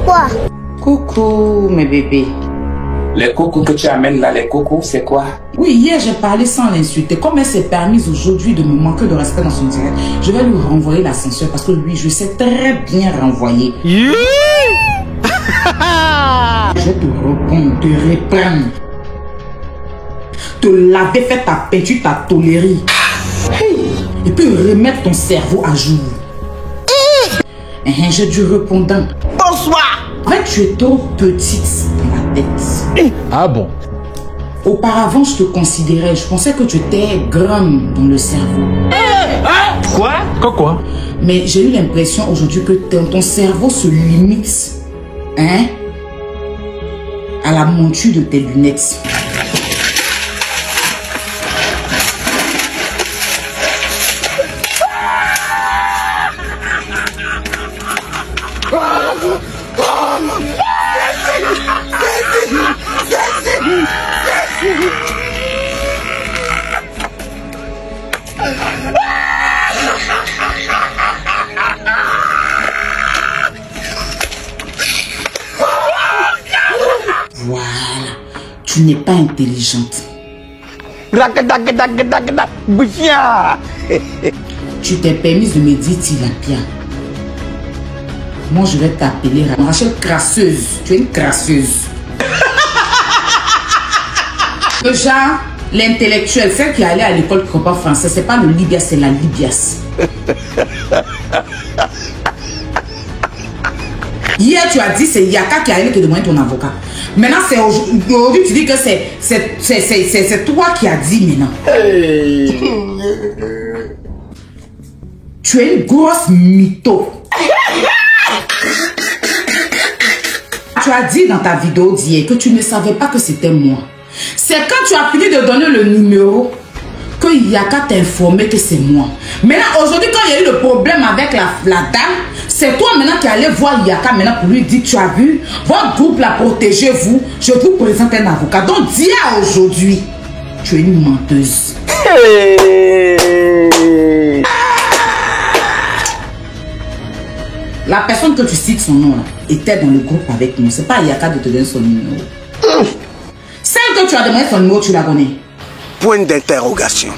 quoi? Coucou, mes bébés. Les coucous que tu amènes là, les coucous, c'est quoi? Oui, hier j'ai parlé sans l'insulter. Comme elle s'est permise aujourd'hui de me manquer de respect dans son direct, je vais lui renvoyer l'ascenseur parce que lui, je sais très bien renvoyer. Je vais te répondre, te reprendre. Te laver, faire ta peinture, ta tolérée. Et puis remettre ton cerveau à jour. J'ai du répondant. Bonsoir. En fait, tu es trop petite dans la tête. Ah bon? Auparavant, je te considérais, je pensais que tu étais grande dans le cerveau. Quoi? Quoi? Mais j'ai eu l'impression aujourd'hui que ton cerveau se limite à la monture de tes lunettes. Voilà, tu n'es pas intelligente. Tu t'es permise de me dire tilapia. Moi, je vais t'appeler Rachel crasseuse. Tu es une crasseuse. Déjà, l'intellectuelle, celle qui est allée à l'école qui comprend français, c'est pas le Libias, c'est la Libias. Hier, tu as dit c'est Yaka qui a allé te demander ton avocat. Maintenant, c'est aujourd'hui, tu dis que c'est toi qui as dit maintenant. Tu es une grosse mytho. Tu as dit dans ta vidéo d'hier que tu ne savais pas que c'était moi. C'est quand tu as fini de donner le numéro que Yaka t'a informé que c'est moi. Maintenant, aujourd'hui, quand il y a eu le problème avec la dame, c'est toi maintenant qui allais voir Yaka maintenant pour lui dire, tu as vu, votre groupe l'a protégé, vous, je vous présente un avocat. Donc, dis à aujourd'hui, tu es une menteuse. La personne que tu cites son nom là, était dans le groupe avec nous. C'est pas à Yaka de te donner son numéro. Celle que tu as demandé son numéro, tu la connais. Point d'interrogation.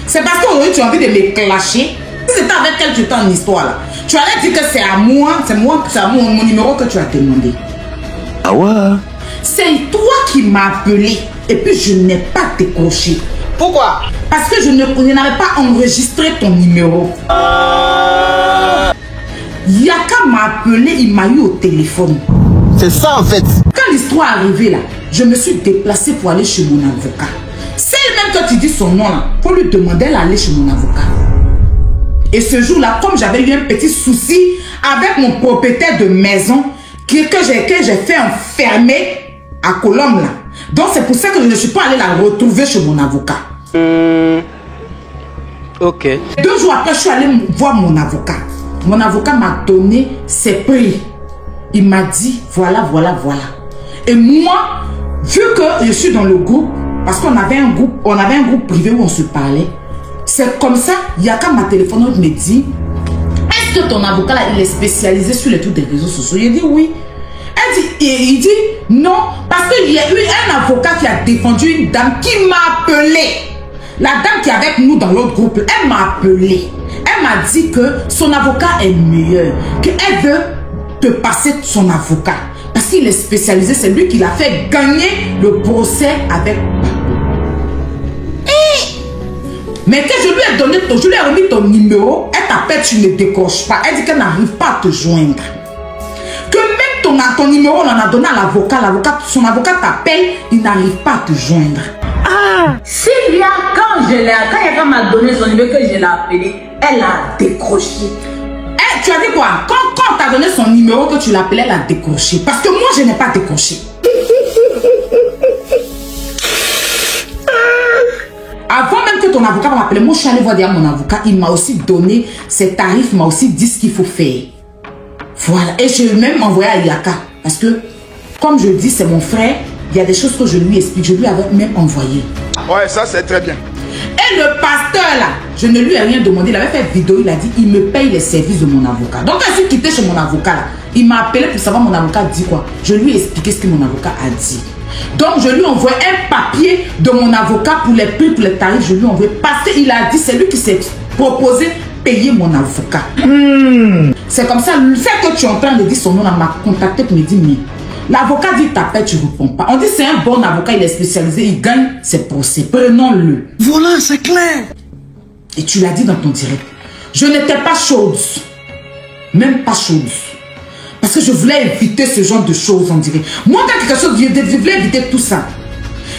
C'est parce qu'aujourd'hui tu as envie de me clasher. Si c'était avec elle tu étais en histoire là, tu allais dire que c'est à moi, c'est mon numéro que tu as demandé. Ah ouais? C'est toi qui m'as appelé et puis je n'ai pas décroché. Pourquoi? Parce que je n'avais pas enregistré ton numéro. Yaka m'a appelé, il m'a eu au téléphone. C'est ça en fait. Quand l'histoire est arrivée là, je me suis déplacée pour aller chez mon avocat. Celle même que tu dis son nom là, pour lui demander d'aller chez mon avocat. Et ce jour-là, comme j'avais eu un petit souci avec mon propriétaire de maison que j'ai fait enfermer à Colombe là. Donc c'est pour ça que je ne suis pas allée la retrouver chez mon avocat. Ok. 2 jours après, je suis allée voir mon avocat. Mon avocat m'a donné ses prix. Il m'a dit, voilà. Et moi, vu que je suis dans le groupe, parce qu'on avait un groupe privé où on se parlait, c'est comme ça, Yaka m'a téléphoné et me dit, est-ce que ton avocat là, il est spécialisé sur les trucs des réseaux sociaux? Il dit oui. Il dit non, parce qu'il y a eu un avocat qui a défendu une dame qui m'a appelé. La dame qui est avec nous dans l'autre groupe, elle m'a appelé. Elle m'a dit que son avocat est meilleur, qu'elle veut te passer son avocat. Parce qu'il est spécialisé, c'est lui qui l'a fait gagner le procès avec Pablo. Mais que je lui ai donné, je lui ai remis ton numéro, elle t'appelle, tu ne décroches pas. Elle dit qu'elle n'arrive pas à te joindre. Que même ton numéro, on en a donné à l'avocat, son avocat t'appelle, il n'arrive pas à te joindre. Ah, Sylvia, quand Yaka m'a donné son numéro, que je l'ai appelé, elle a décroché. Tu as dit quoi? Quand on t'a donné son numéro, que tu l'appelais, elle a décroché. Parce que moi, je n'ai pas décroché. Avant même que ton avocat m'appelle, moi, je suis allée voir derrière mon avocat. Il m'a aussi donné ses tarifs, il m'a aussi dit ce qu'il faut faire. Voilà. Et je l'ai même envoyé à Yaka. Parce que, comme je dis, c'est mon frère. Il y a des choses que je lui explique. Je lui avais même envoyé. Ouais, ça, c'est très bien. Et le pasteur là, je ne lui ai rien demandé. Il avait fait vidéo, il a dit, il me paye les services de mon avocat. Donc quand je suis quitté chez mon avocat là, il m'a appelé pour savoir mon avocat dit quoi. Je lui ai expliqué ce que mon avocat a dit. Donc je lui ai envoyé un papier de mon avocat pour les prix, pour les tarifs. Je lui ai envoyé parce qu'il a dit, c'est lui qui s'est proposé payer mon avocat. C'est comme ça, le fait que tu es en train de dire son nom, là m'a contacté pour me dire, mais l'avocat dit t'appelle, tu ne réponds pas. On dit c'est un bon avocat, il est spécialisé, il gagne ses procès. Prenons-le. Voilà, c'est clair. Et tu l'as dit dans ton direct. Je n'étais pas chaude. Même pas chaude. Parce que je voulais éviter ce genre de choses, on dirait. Moi, quand quelque chose, je voulais éviter tout ça.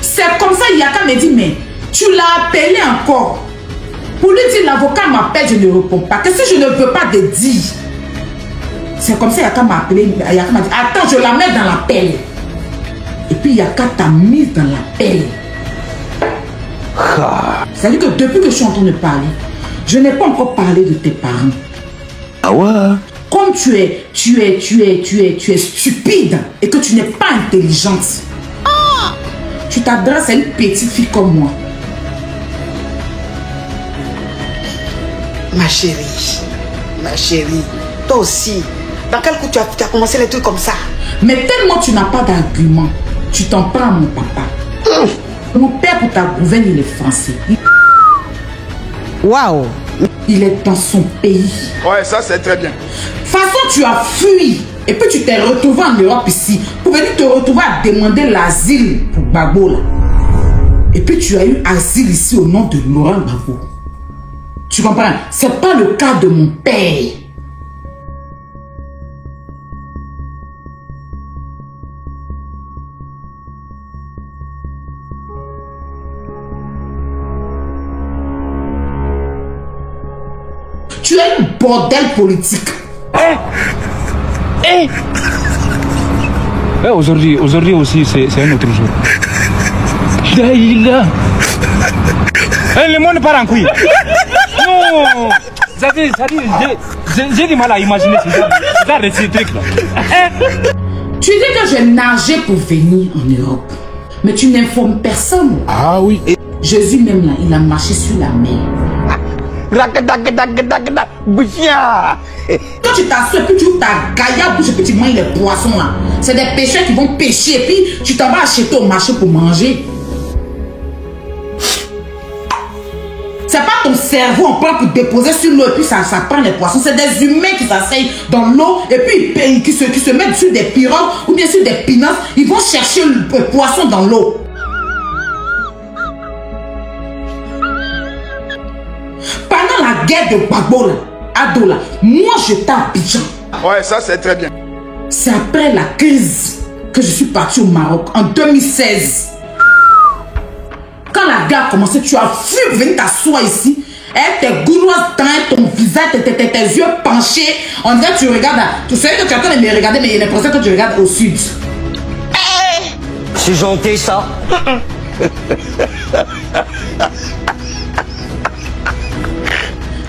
C'est comme ça, Yaka me dit, mais tu l'as appelé encore. Pour lui dire, l'avocat m'appelle, je ne réponds pas. Qu'est-ce que je ne peux pas te dire? C'est comme ça, Yaka m'a appelé. Yaka m'a dit, attends, je la mets dans la pelle. Et puis Yaka t'a mis dans la pelle. C'est-à-dire que depuis que je suis en train de parler, je n'ai pas encore parlé de tes parents. Ah ouais? Comme tu es stupide et que tu n'es pas intelligente, tu t'adresses à une petite fille comme moi. Ma chérie, toi aussi, dans quel coup tu as commencé les trucs comme ça? Mais tellement tu n'as pas d'argument, tu t'en prends à mon papa. Mon père pour ta gouverne, il est français. Waouh! Il est dans son pays. Ouais, ça c'est très bien. De toute façon, tu as fui. Et puis tu t'es retrouvé en Europe ici. Pour venir te retrouver à demander l'asile pour Gbagbo là. Et puis tu as eu asile ici au nom de Laurent Gbagbo. Tu comprends? C'est pas le cas de mon père. Tu es un bordel politique. Aujourd'hui aussi, c'est un autre jour. Le monde part en couille. Non, j'ai du mal à imaginer ces trucs-là. Tu dis que j'ai nagé pour venir en Europe. Mais tu n'informes personne. Ah oui. Jésus même là, il a marché sur la mer. Quand tu t'assois et puis tu ouvres ta gaillard pour ce petit moins les poissons là. C'est des pêcheurs qui vont pêcher et puis tu t'en vas acheter au marché pour manger. C'est pas ton cerveau on prend pour déposer sur l'eau et puis ça prend les poissons. C'est des humains qui s'asseyent dans l'eau et puis qui se mettent sur des pirogues ou bien sur des pinasses. Ils vont chercher le poisson dans l'eau. Pendant la guerre de Gbagbo là, Ado là, moi j'étais à Abidjan. Ouais, ça c'est très bien. C'est après la crise que je suis parti au Maroc en 2016. Quand la guerre a commencé, tu as fui pour venir t'asseoir ici. Tes gouloises dans ton visage, tes yeux penchés. On dirait que tu regardes. Tu sais que tu es en train de me regarder, mais il y a l'impression que tu regardes au sud. C'est gentil ça.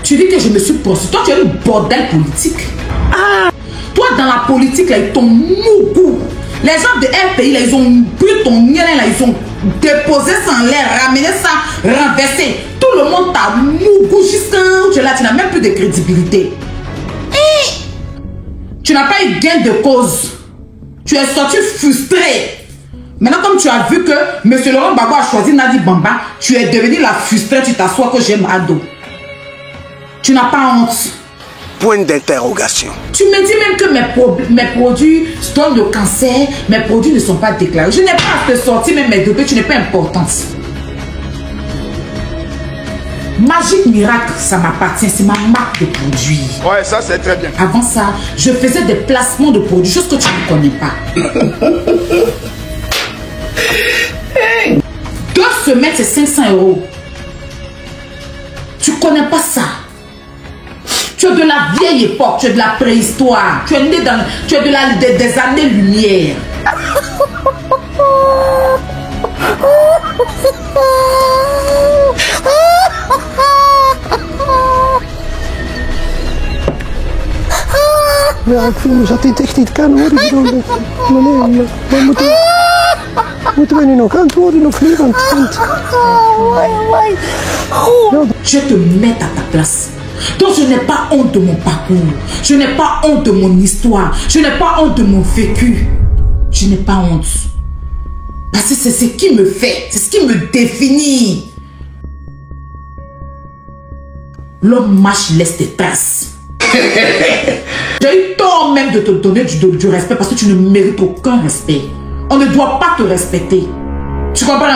Tu dis que je me suis prostituée. Toi, tu es une bordel politique. Toi, dans la politique, là, ils t'ont mougou. Les gens de RPI, là, ils ont pris ton nien, là, ils ont déposé ça en l'air, ramené ça, renversé. Tout le monde t'a mougou jusqu'à où tu es là. Tu n'as même plus de crédibilité. Tu n'as pas eu gain de cause. Tu es sorti frustré. Maintenant, comme tu as vu que M. Laurent Gbagbo a choisi Nadi Bamba, tu es devenu la frustrée, tu t'assois que j'aime Ado. Tu n'as pas honte. Point d'interrogation. Tu me dis même que mes produits donnent le cancer, mes produits ne sont pas déclarés. Je n'ai pas à te sortir même mes données, tu n'es pas importante. Magique Miracle, ça m'appartient, c'est ma marque de produits. Ouais, ça c'est très bien. Avant ça, je faisais des placements de produits, chose que tu ne connais pas. 2 semaines, c'est 500 €. Tu connais pas ça. Tu es de la vieille époque, tu es de la préhistoire. Tu es né dans, tu es des années-lumière. Ya, aku satu teknik kan, orang Je te mets à ta place. Donc je n'ai pas honte de mon parcours. Je n'ai pas honte de mon histoire. Je n'ai pas honte de mon vécu. Je n'ai pas honte. Parce que c'est ce qui me fait. C'est ce qui me définit. L'homme marche, laisse des traces. J'ai eu tort même de te donner du respect parce que tu ne mérites aucun respect. On ne doit pas te respecter. Tu comprends?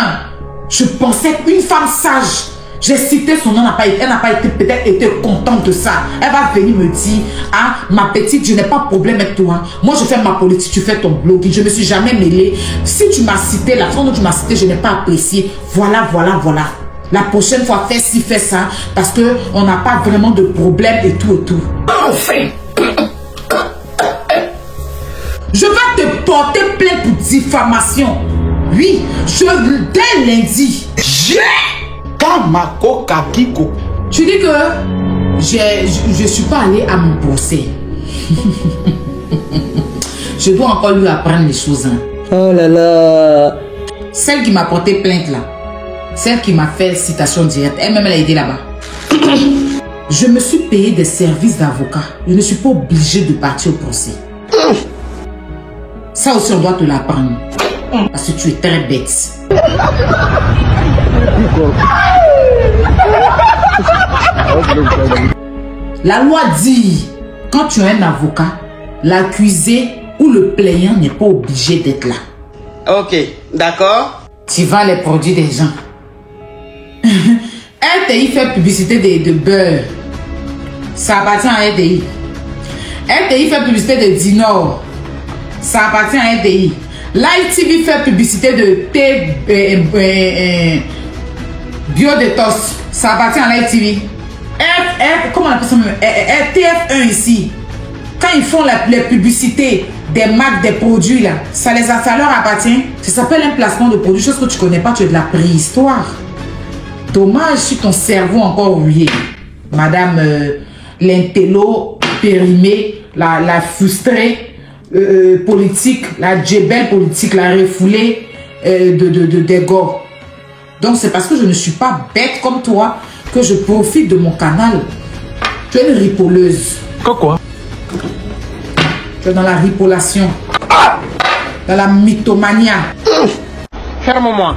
Je pensais qu'une femme sage, j'ai cité son nom, elle n'a pas été peut-être été contente de ça. Elle va venir me dire, ah, ma petite, je n'ai pas de problème avec toi. Moi, je fais ma politique, tu fais ton blogging. Je ne me suis jamais mêlée. Si tu m'as cité, la façon dont tu m'as cité, je n'ai pas apprécié. Voilà. La prochaine fois, fais ci, fais ça. Parce qu'on n'a pas vraiment de problème et tout. Enfin. Je vais te porter plainte pour diffamation. Oui, dès lundi. Kamako Kakiko. Tu dis que je suis pas allée à mon procès. Je dois encore lui apprendre les choses. Hein. Oh là là. Celle qui m'a porté plainte là. Celle qui m'a fait citation directe. Elle-même, elle a été là-bas. Je me suis payé des services d'avocat. Je ne suis pas obligée de partir au procès. Ça aussi, on doit te l'apprendre. Parce que tu es très bête. La loi dit, quand tu as un avocat, l'accusé ou le plaignant n'est pas obligé d'être là. Ok, d'accord. Tu vends les produits des gens. RTI fait publicité de beurre. Ça appartient à RTI. RTI fait publicité de Dinor. Ça appartient à RTI. Live TV fait publicité de Biodetox. Ça appartient à Live TV. Comment on appelle ça? TF1 ici. Quand ils font les publicités des marques, des produits là, ça leur appartient. Ça s'appelle un placement de produit, chose que tu connais pas, tu es de la préhistoire. Dommage si ton cerveau encore rouillé. Madame l'intello périmée, la frustrée politique, la djebel politique, la refoulée des gars. Donc c'est parce que je ne suis pas bête comme toi que je profite de mon canal. Tu es une ripoleuse. Quoi? Tu es dans la ripolation. Dans la mythomania. Ferme-moi.